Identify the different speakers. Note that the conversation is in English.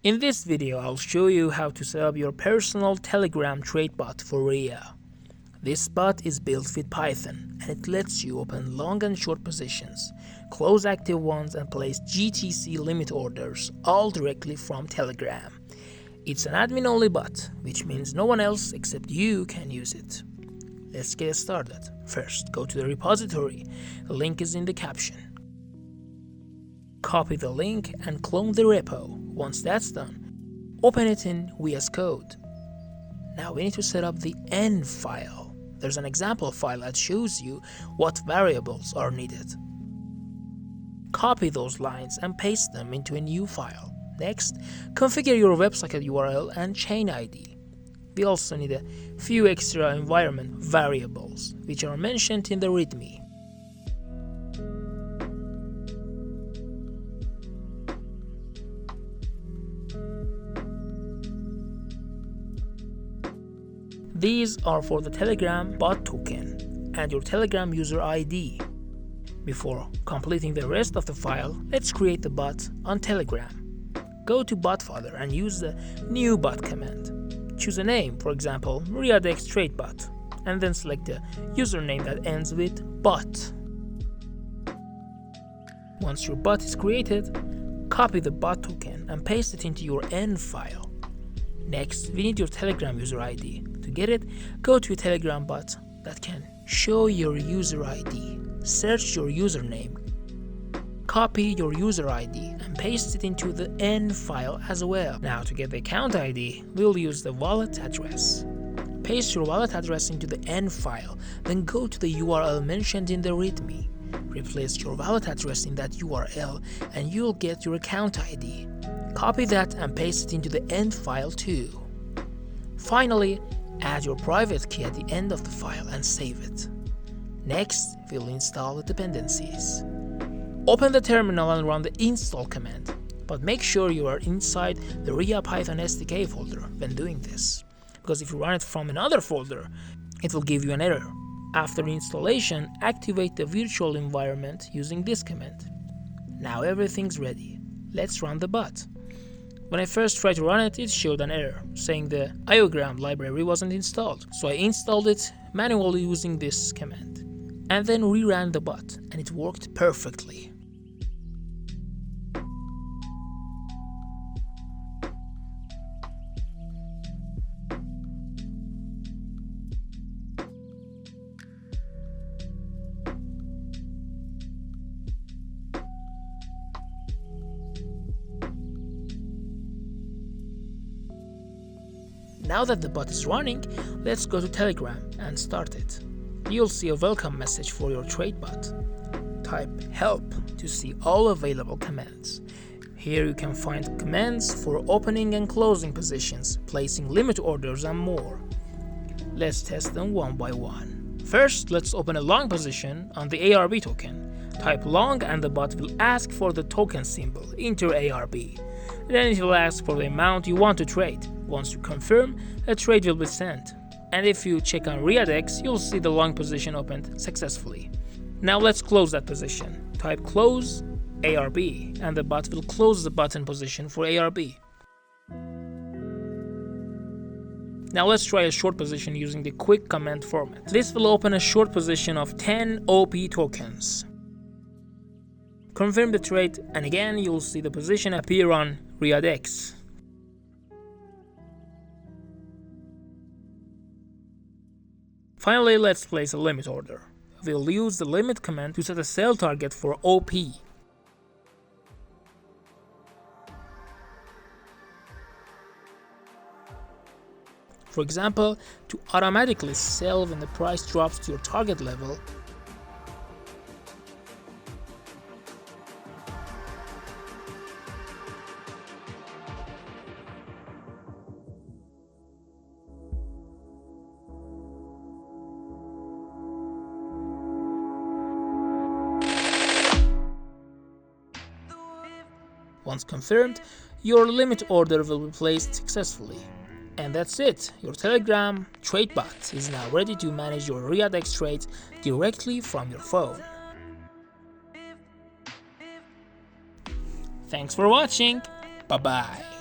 Speaker 1: In this video, I'll show you how to set up your personal Telegram trade bot for Reya. This bot is built with Python and it lets you open long and short positions, close active ones and place GTC limit orders all directly from Telegram. It's an admin-only bot, which means no one else except you can use it. Let's get started. First, go to the repository. The link is in the caption. Copy the link and clone the repo. Once that's done, open it in VS Code. Now we need to set up the N file. There's an example file that shows you what variables are needed. Copy those lines and paste them into a new file. Next, configure your WebSocket URL and chain ID. We also need a few extra environment variables, which are mentioned in the README. These are for the Telegram bot token and your Telegram user ID. Before completing the rest of the file, let's create the bot on Telegram. Go to bot folder and use the new bot command. Choose a name, for example, Reya DEX trade bot, and then select a username that ends with bot. Once your bot is created, copy the bot token and paste it into your N file. Next, we need your Telegram user ID. To get it, go to a Telegram bot that can show your user ID. Search your username. Copy your user ID and paste it into the N file as well. Now to get the account ID, we'll use the wallet address. Paste your wallet address into the N file, then go to the URL mentioned in the README. Replace your wallet address in that URL and you'll get your account ID. Copy that and paste it into the N file too. Finally, add your private key at the end of the file and save it. Next, we'll install the dependencies. Open the terminal and run the install command, but make sure you are inside the Reya Python SDK folder when doing this, because if you run it from another folder, it will give you an error. After installation, activate the virtual environment using this command. Now everything's ready. Let's run the bot. When I first tried to run it, it showed an error, saying the aiogram library wasn't installed. So I installed it manually using this command, and then reran the bot, and it worked perfectly. Now that the bot is running, let's go to Telegram and start it. You'll see a welcome message for your trade bot. Type help to see all available commands. Here you can find commands for opening and closing positions, placing limit orders and more. Let's test them one by one. First, let's open a long position on the ARB token. Type long and the bot will ask for the token symbol, enter ARB. Then it will ask for the amount you want to trade. Once you confirm, a trade will be sent. And if you check on Reya DEX, you'll see the long position opened successfully. Now let's close that position. Type close ARB and the bot will close the button position for ARB. Now let's try a short position using the quick command format. This will open a short position of 10 OP tokens. Confirm the trade and again you'll see the position appear on Reya DEX. Finally, let's place a limit order. We'll use the limit command to set a sell target for OP. For example, to automatically sell when the price drops to your target level, once confirmed, your limit order will be placed successfully. And that's it, your Telegram trade bot is now ready to manage your Reya DEX trades directly from your phone. Thanks for watching, bye bye.